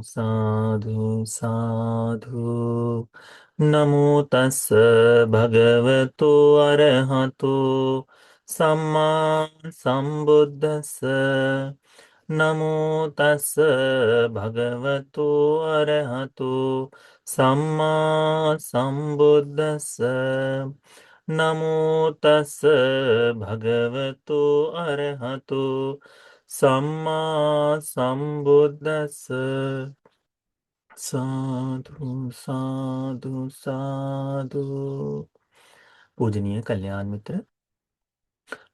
साधु साधु। नमो तस् भगवतो अरहतो सम्मा संबुद्धस्स। नमो तस् भगवतो अरहतो सम्मा संबुद्धस्स। नमो तस् भगवतो अरहतो सम्मा संबुद्धस्स। साधु साधु साधु। पूजनीय कल्याण मित्र,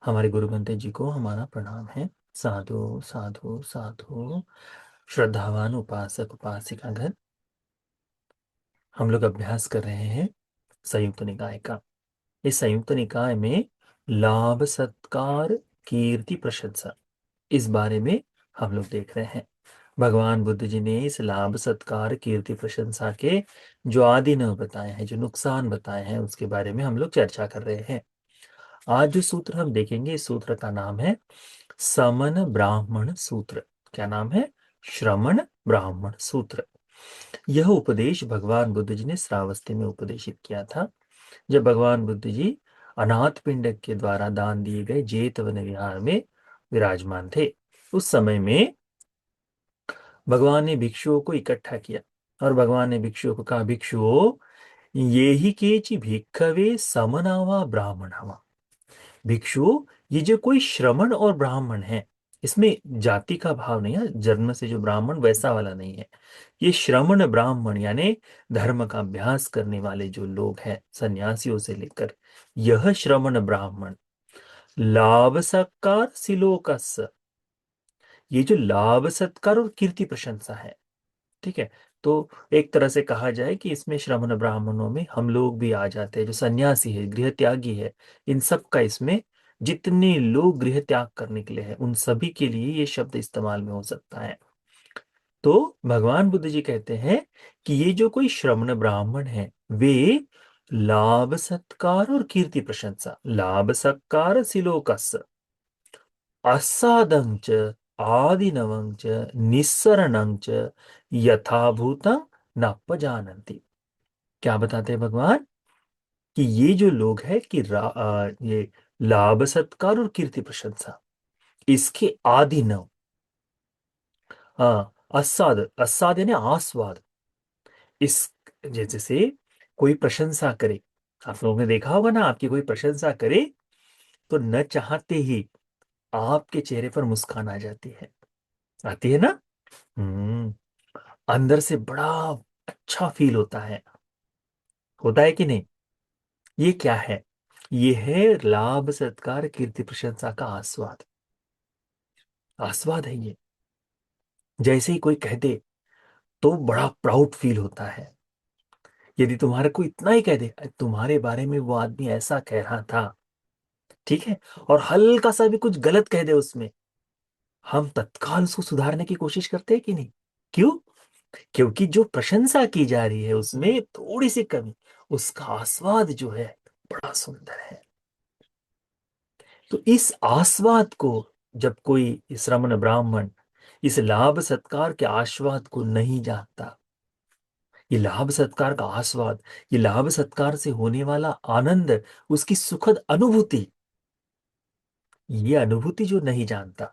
हमारे गुरु बंते जी को हमारा प्रणाम है। साधु साधु साधु। श्रद्धावान उपासक उपासिका गण, हम लोग अभ्यास कर रहे हैं संयुक्त निकाय का। इस संयुक्त निकाय में लाभ सत्कार कीर्ति प्रशंसा, इस बारे में हम लोग देख रहे हैं। भगवान बुद्ध जी ने इस लाभ सत्कार कीर्ति प्रशंसा के जो आदि न बताए हैं, जो नुकसान बताए हैं, उसके बारे में हम लोग चर्चा कर रहे हैं। आज जो सूत्र हम देखेंगे, इस सूत्र का नाम है समन ब्राह्मण सूत्र। क्या नाम है? श्रमण ब्राह्मण सूत्र। यह उपदेश भगवान बुद्ध जी ने श्रावस्ती में उपदेशित किया था, जब भगवान बुद्ध जी अनाथ पिंड के द्वारा दान दिए गए जेतवन विहार में विराजमान थे। उस समय में भगवान ने भिक्षुओं को इकट्ठा किया और भगवान ने भिक्षुओं को कहा, भिक्षुओं, ये ही केचि भिक्खवे समनावा ब्राह्मणावा। भिक्षुओं, ये जो कोई श्रमण और ब्राह्मण है, इसमें जाति का भाव नहीं है, जन्म से जो ब्राह्मण वैसा वाला नहीं है। ये श्रमण ब्राह्मण यानी धर्म का अभ्यास करने वाले जो लोग हैं, सन्यासियों से लेकर, यह श्रमण ब्राह्मण लाभ सत्कार सिलोकस, ये जो लाभ सत्कार और कीर्ति प्रशंसा है, ठीक है। तो एक तरह से कहा जाए कि इसमें श्रमण ब्राह्मणों में हम लोग भी आ जाते हैं, जो सन्यासी है, गृह त्यागी है, इन सब का, इसमें जितने लोग गृह त्याग करने के लिए हैं, उन सभी के लिए ये शब्द इस्तेमाल में हो सकता है। तो भगवान बुद्ध जी कहते हैं कि ये जो कोई श्रमण ब्राह्मण है, वे लाभ सत्कार और कीर्ति प्रशंसा, लाभ सत्कार सिलोकस, असादंच आदिनवंच निस्सरणंच यथाभूतं नापजानन्ति। क्या बताते हैं भगवान? कि ये जो लोग हैं कि ये लाभ सत्कार और कीर्ति प्रशंसा, इसके आदि नव, असाद, असाद यानी आस्वाद। इस जैसे से कोई प्रशंसा करे, आप लोगों ने देखा होगा ना, आपकी कोई प्रशंसा करे तो न चाहते ही आपके चेहरे पर मुस्कान आ जाती है, आती है ना। हम्म। अंदर से बड़ा अच्छा फील होता है कि नहीं? ये क्या है? ये है लाभ सत्कार कीर्ति प्रशंसा का आस्वाद। आस्वाद है ये। जैसे ही कोई कह दे तो बड़ा प्राउड फील होता है। यदि तुम्हारे को इतना ही कह दे, तुम्हारे बारे में वो आदमी ऐसा कह रहा था, ठीक है, और हल्का सा भी कुछ गलत कह दे उसमें, हम तत्काल उसको सुधारने की कोशिश करते हैं कि नहीं? क्यों? क्योंकि जो प्रशंसा की जा रही है उसमें थोड़ी सी कमी, उसका आस्वाद जो है बड़ा सुंदर है। तो इस आस्वाद को जब कोई श्रमण ब्राह्मण इस लाभ सत्कार के आस्वाद को नहीं जानता, ये लाभ सत्कार का आस्वाद, ये लाभ सत्कार से होने वाला आनंद, उसकी सुखद अनुभूति, ये अनुभूति जो नहीं जानता,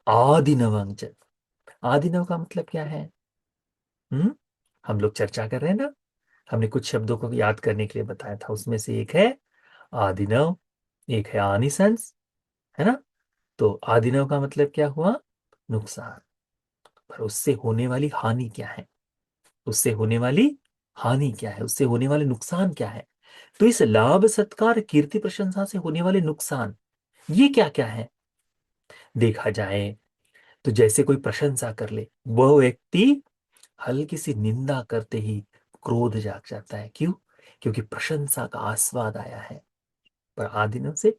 आदिनवंच, आदिनव का मतलब क्या है? हम्म। हम लोग चर्चा कर रहे हैं ना, हमने कुछ शब्दों को याद करने के लिए बताया था, उसमें से एक है आदिनव, एक है आनिसंस, है ना। तो आदिनव का मतलब क्या हुआ? नुकसान। पर उससे होने वाली हानि क्या है? उससे होने वाली हानि क्या है? उससे होने वाले नुकसान क्या है? तो इस लाभ सत्कार कीर्ति प्रशंसा से होने वाले नुकसान, ये क्या क्या है? देखा जाए तो जैसे कोई प्रशंसा कर ले, वह व्यक्ति हल्की सी निंदा करते ही क्रोध जाग जाता है। क्यों? क्योंकि प्रशंसा का आस्वाद आया है। पर आदिनों से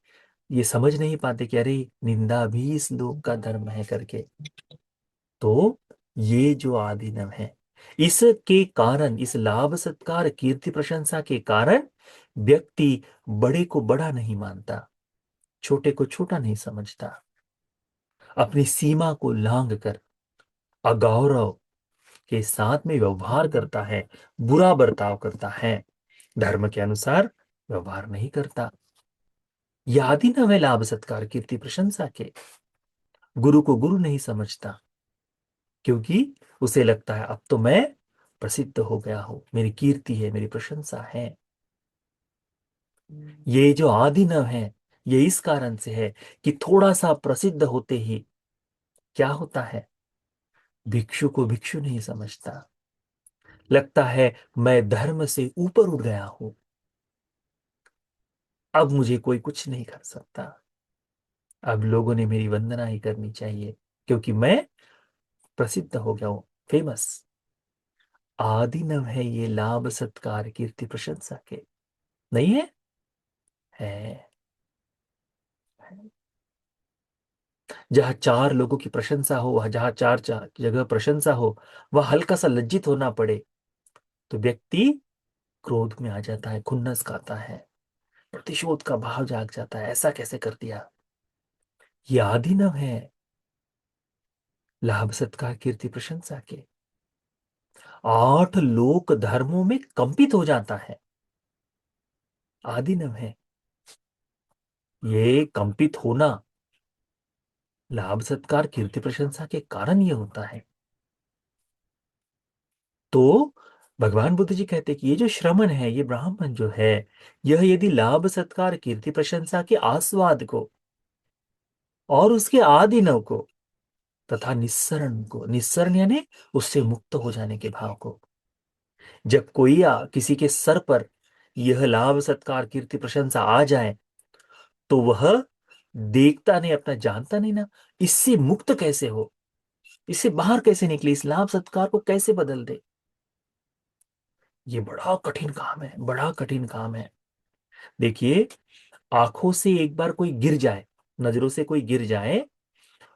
ये समझ नहीं पाते कि अरे, निंदा भी इस लोक का धर्म है करके। तो ये जो आदिनव है, इसके कारण, इस लाभ सत्कार कीर्ति प्रशंसा के कारण व्यक्ति बड़े को बड़ा नहीं मानता, छोटे को छोटा नहीं समझता, अपनी सीमा को लांघ कर अगौरव, के साथ में व्यवहार करता है, बुरा बर्ताव करता है, धर्म के अनुसार व्यवहार नहीं करता, याद ही न वे लाभ सत्कार कीर्ति प्रशंसा के, गुरु को गुरु नहीं समझता, क्योंकि उसे लगता है अब तो मैं प्रसिद्ध हो गया हूं, मेरी कीर्ति है, मेरी प्रशंसा है। ये जो आदि न है, ये इस कारण से है कि थोड़ा सा प्रसिद्ध होते ही क्या होता है, भिक्षु को भिक्षु नहीं समझता, लगता है मैं धर्म से ऊपर उठ गया हूं, अब मुझे कोई कुछ नहीं कर सकता, अब लोगों ने मेरी वंदना ही करनी चाहिए, क्योंकि मैं प्रसिद्ध हो गया हूं, फेमस। आदि न है ये लाभ सत्कार कीर्ति प्रशंसा के, नहीं है? है। जहां चार लोगों की प्रशंसा हो, वहां जहां चार चार जगह प्रशंसा हो, वह हल्का सा लज्जित होना पड़े तो व्यक्ति क्रोध में आ जाता है, खुन्नस खाता है, प्रतिशोध का भाव जाग जाता है, ऐसा कैसे कर दिया। ये आदि न है लाभ सत्कार कीर्ति प्रशंसा के, आठ लोक धर्मों में कंपित हो जाता है, आदि न है। ये कंपित होना लाभ सत्कार कीर्ति प्रशंसा के कारण ये होता है। तो भगवान बुद्ध जी कहते हैं कि ये जो श्रमण है, ये ब्राह्मण जो है, यह यदि लाभ सत्कार कीर्ति प्रशंसा के आस्वाद को और उसके आदि नव को तथा निस्सरण को, निस्सरण यानी उससे मुक्त हो जाने के भाव को, जब कोई किसी के सर पर यह लाभ सत्कार कीर्ति प्रशंसा आ जाए तो वह देखता नहीं, अपना जानता नहीं ना, इससे मुक्त कैसे हो, इससे बाहर कैसे निकले, इस लाभ सत्कार को कैसे बदल दे। ये बड़ा कठिन काम है, बड़ा कठिन काम है। देखिए, आंखों से एक बार कोई गिर जाए, नजरों से कोई गिर जाए,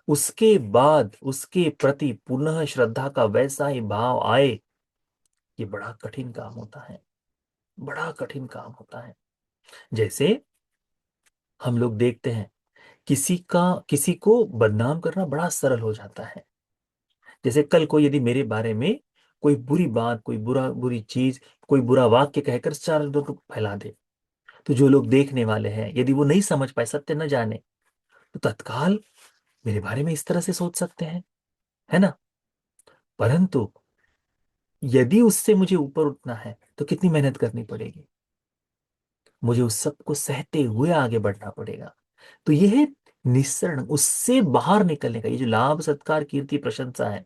उसके बाद उसके प्रति पुनः श्रद्धा का वैसा ही भाव आए, ये बड़ा कठिन काम होता है, बड़ा कठिन काम होता है। जैसे हम लोग देखते हैं, किसी को बदनाम करना बड़ा सरल हो जाता है। जैसे कल को यदि मेरे बारे में कोई बुरी बात, कोई बुरी चीज, कोई बुरा वाक्य कहकर चार लोगों को फैला दे, तो जो लोग देखने वाले हैं यदि वो नहीं समझ पाए, सत्य न जाने, तो तत्काल मेरे बारे में इस तरह से सोच सकते हैं, है ना। परंतु यदि उससे मुझे ऊपर उठना है तो कितनी मेहनत करनी पड़ेगी, मुझे उस सब को सहते हुए आगे बढ़ना पड़ेगा। तो यह है निस्सरण, उससे बाहर निकलने का, ये जो लाभ सत्कार कीर्ति प्रशंसा है,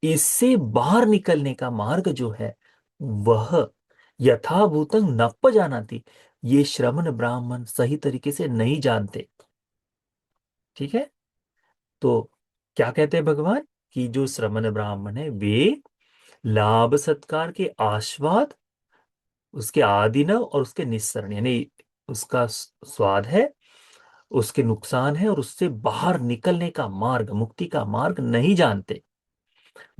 इससे बाहर निकलने का मार्ग जो है, वह यथाभूतं नप्प जानाति, ये श्रमण ब्राह्मण सही तरीके से नहीं जानते। ठीक है। तो क्या कहते हैं भगवान, कि जो श्रमण ब्राह्मण है वे लाभ सत्कार के आस्वाद, उसके आदिनव और उसके निस्सरण यानी उसका स्वाद है, उसके नुकसान है, और उससे बाहर निकलने का मार्ग, मुक्ति का मार्ग नहीं जानते।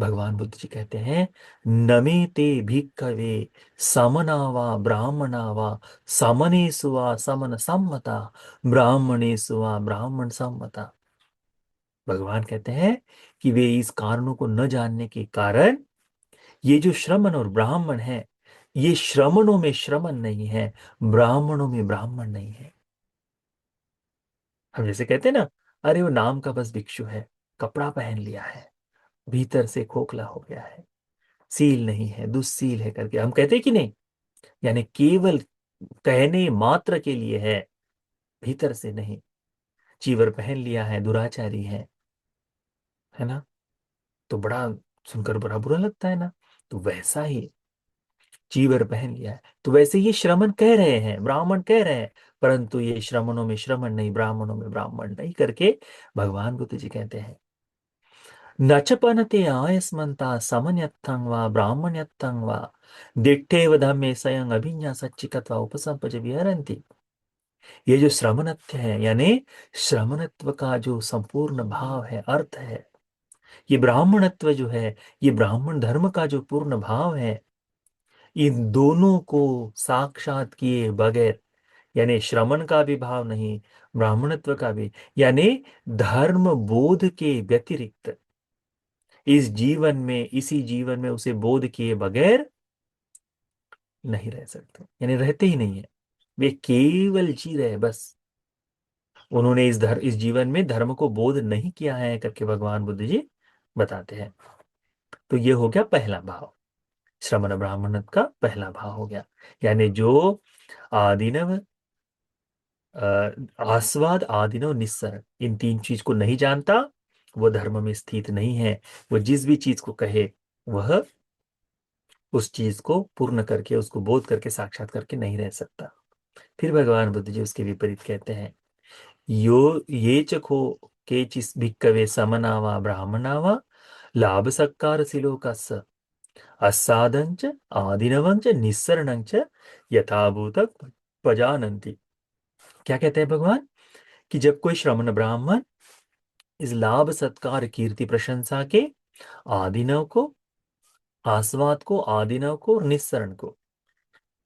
भगवान बुद्ध जी कहते हैं, नमे ते भिक्खवे समना वा ब्राह्मणा वा समनेषु वा समन सम्मता ब्राह्मणेषु वा ब्राह्मण सम्मता। भगवान कहते हैं कि वे इस कारणों को न जानने के कारण, ये जो श्रमण और ब्राह्मण है, ये श्रमणों में श्रमण नहीं है, ब्राह्मणों में ब्राह्मण नहीं है। हम जैसे कहते हैं ना, अरे वो नाम का बस भिक्षु है, कपड़ा पहन लिया है, भीतर से खोखला हो गया है, सील नहीं है, दुस्सील है करके हम कहते हैं कि नहीं, यानी केवल कहने मात्र के लिए है, भीतर से नहीं। चीवर पहन लिया है, दुराचारी है ना, तो बड़ा सुनकर बड़ा बुरा लगता है ना। तो वैसा ही चीवर पहन लिया है, तो वैसे ये श्रमण कह रहे हैं, ब्राह्मण कह रहे हैं, परंतु ये श्रमणों में श्रमण नहीं, ब्राह्मणों में ब्राह्मण नहीं करके भगवान बुद्ध जी कहते हैं, न च पनते आयस्मन्ता समन्यत्थं वा ब्राह्मण्यत्थं वा दिट्ठेव धम्मे स्वयं अभिज्ञासच्चिकत्वा उपसम्पज विहरन्ति। ये जो श्रमणत्व है, यानी श्रमणत्व का जो संपूर्ण भाव है, अर्थ है, ये ब्राह्मणत्व जो है, ये ब्राह्मण धर्म का जो पूर्ण भाव है, इन दोनों को साक्षात किए बगैर, यानी श्रमण का भी भाव नहीं, ब्राह्मणत्व का भी, यानी धर्म बोध के व्यतिरिक्त इस जीवन में, इसी जीवन में उसे बोध किए बगैर नहीं रह सकते, यानी रहते ही नहीं है, वे केवल जी रहे बस। उन्होंने इस जीवन में धर्म को बोध नहीं किया है करके भगवान बुद्ध जी बताते हैं। तो ये हो गया पहला भाव, श्रमण ब्राह्मण का पहला भाव हो गया। यानी जो आदिनव, आस्वाद, आदिनव, निस्सरण, इन तीन चीज को नहीं जानता, वो धर्म में स्थित नहीं है। वो जिस भी चीज को कहे, वह उस चीज को पूर्ण करके, उसको बोध करके, साक्षात करके नहीं रह सकता। फिर भगवान बुद्ध जी उसके विपरीत कहते हैं, यो ये चखो केचिस भिक्कवे समनावा ब्राह्मणावा लाभ सत्कार सिलोकस्य अस्सादंच आदिनवंच निस्सरणंच यथाभूत पजानंति। क्या कहते हैं भगवान, कि जब कोई श्रमण ब्राह्मण इस लाभ सत्कार कीर्ति प्रशंसा के आदिनव को, आस्वाद को, आदिनव को और निस्सरण को,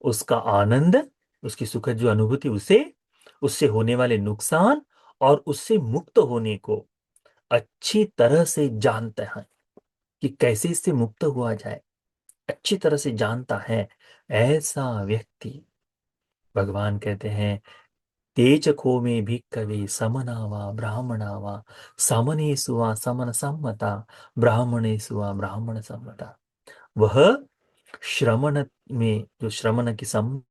उसका आनंद, उसकी सुखद जो अनुभूति, उसे, उससे होने वाले नुकसान और उससे मुक्त होने को अच्छी तरह से जानता है कि कैसे इससे मुक्त हुआ जाए, अच्छी तरह से जानता है, ऐसा व्यक्ति, भगवान कहते हैं, तेज खो में भी कवे समनावा ब्राह्मणावा समने सुवा समन सम्मता ब्राह्मणे सुवा ब्राह्मण सम्मता। वह श्रमण में, जो श्रमण की सम्मति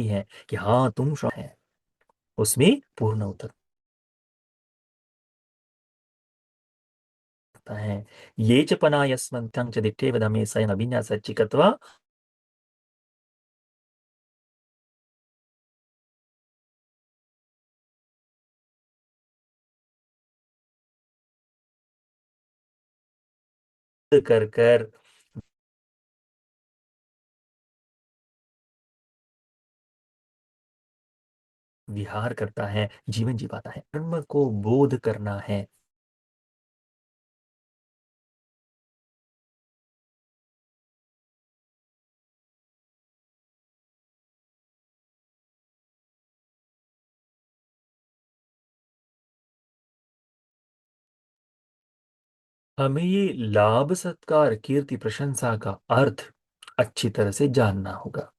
है कि हाँ तुम श्रमण है, उसमें पूर्ण उतरता है। ये च पना यस्मन्तं च दिट्ठे वदमे सयन अभिन्यासच्चिकत्वा कर कर विहार करता है, जीवन जी पाता है। कर्म को बोध करना है, हमें ये लाभ सत्कार कीर्ति प्रशंसा का अर्थ अच्छी तरह से जानना होगा,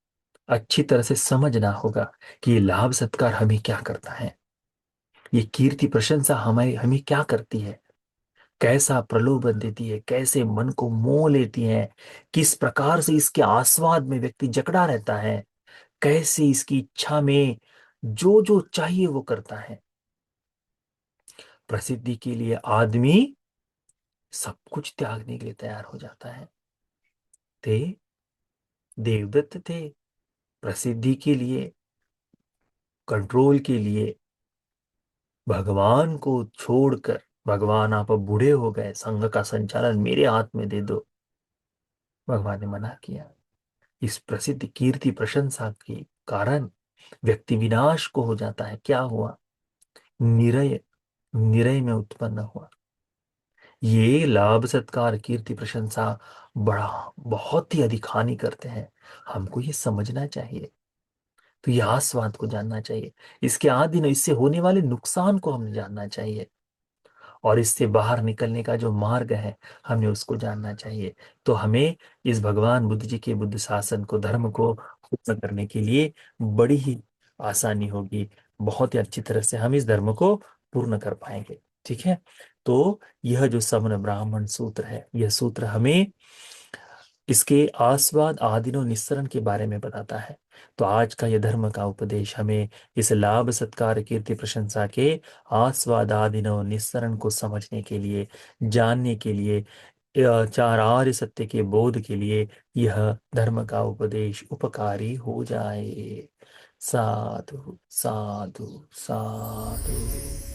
अच्छी तरह से समझना होगा कि ये लाभ सत्कार हमें क्या करता है, ये कीर्ति प्रशंसा हमें हमें क्या करती है, कैसा प्रलोभन देती है, कैसे मन को मोह लेती है, किस प्रकार से इसके आस्वाद में व्यक्ति जकड़ा रहता है, कैसे इसकी इच्छा में जो जो चाहिए वो करता है। प्रसिद्धि के लिए आदमी सब कुछ त्यागने के लिए तैयार हो जाता है। थे देवदत्त थे, प्रसिद्धि के लिए, कंट्रोल के लिए, भगवान को छोड़कर, भगवान आप अब बूढ़े हो गए, संघ का संचालन मेरे हाथ में दे दो, भगवान ने मना किया। इस प्रसिद्ध कीर्ति प्रशंसा के कारण व्यक्ति विनाश को हो जाता है। क्या हुआ, निरय, निरय में उत्पन्न हुआ। ये लाभ सत्कार कीर्ति प्रशंसा बड़ा, बहुत ही अधिक हानि करते हैं। हमको ये समझना चाहिए, तो ये आस्वाद को जानना चाहिए, इसके आदि न इससे होने वाले नुकसान को हमें जानना चाहिए, और इससे बाहर निकलने का जो मार्ग है हमें उसको जानना चाहिए। तो हमें इस भगवान बुद्ध जी के बुद्ध शासन को, धर्म को पूर्ण करने के लिए बड़ी ही आसानी होगी, बहुत ही अच्छी तरह से हम इस धर्म को पूर्ण कर पाएंगे। ठीक है, तो यह जो सवन ब्राह्मण सूत्र है, यह सूत्र हमें इसके आस्वाद आदिनो निस्सरण के बारे में बताता है। तो आज का यह धर्म का उपदेश हमें इस लाभ सत्कार कीर्ति प्रशंसा के आस्वाद आदिनो निस्सरण को समझने के लिए, जानने के लिए, चार आर्य सत्य के बोध के लिए यह धर्म का उपदेश उपकारी हो जाए। साधु साधु साधु।